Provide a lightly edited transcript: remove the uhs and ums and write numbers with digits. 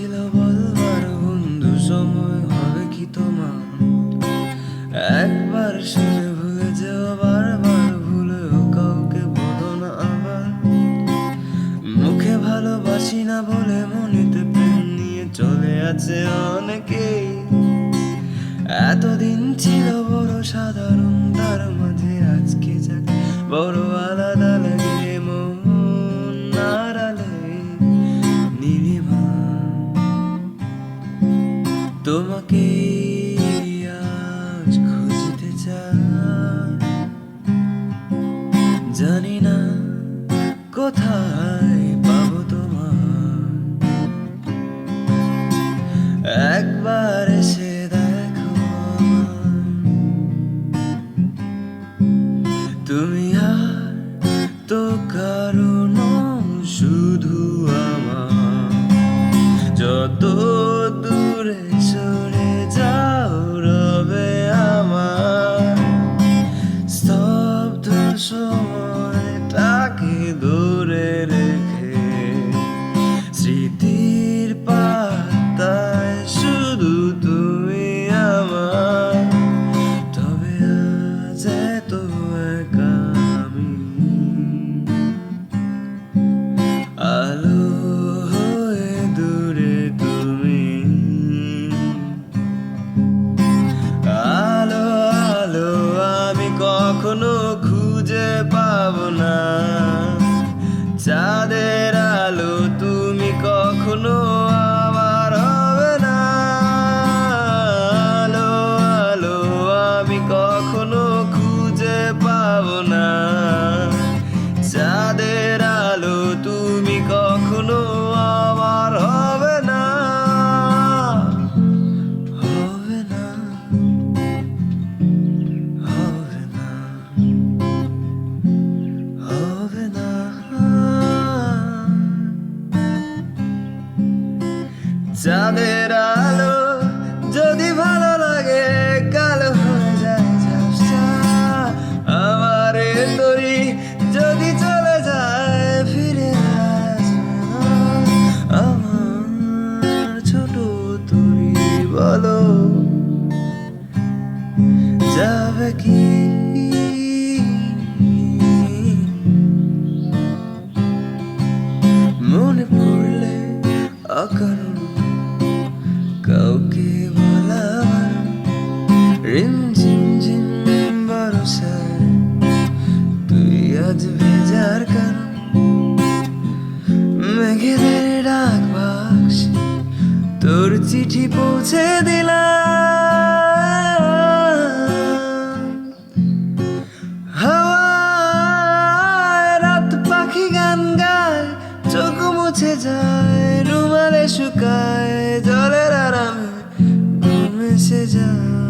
ছিল বলবার বন্ধু, সময় হবে কি তোমার? একবার শুনে ভুলে যাও, বারবার ভুলেও কাউকে বলো না আবার। মুখে ভালোবাসি না বলে মনেতে প্রেম নিয়ে চলে আছে অনেকেই। এতদিন ছিল বড় সাধারণ, তার মাঝে আজকে যাক বড় আলাদা লাগে। মন আড়ালে নীলিমা, তোমাকে আজ খুঁজতে চাই। জানি না কোথায় পাবো তোমার, একবার এসে দেখো তুমি। আর তো কারণ শুধু আমার, যত দূরে সরে যাও রবে আমার স্তব্ধ সময়টাকে ধরে রেখে। স্মৃতির পাতায় শুধু তুমি আমার, তবে আজ এত একা আমি। আলো হয়ে দূরে তুমি, আলো আলো আমি কখনো খুঁজে পাবো না। চাঁদের আলো তুমি কখনো আমার হবে না। আলো আলো আমি কখনো খুঁজে পাবো না। চাঁদের আলো তুমি কখনো আমার হবে না, হবে না, হবে না, হবে না। চাঁদের আলো যদি ভালো লাগে, কালো হয়ে যায় ঝাপসা। আমার তরি যদি চলে যায়, ফিরে আসবে না। আমার ছোট তরি বলো যাবে কি? মনে পড়লে অকারণ কাউকে বলা বারণ, রিমঝিম ঝিম বরসায় তুই আজ ভেজার কারণ। মেঘেদের ডাক বাক্সে তোর চিঠি পৌঁছে দিলাম। হাওয়ায় রাত পাখি গান গায়, চোখ মুছে যায়, রুমালে শুকায়, জলের আরামে ঘুম এসে যায়।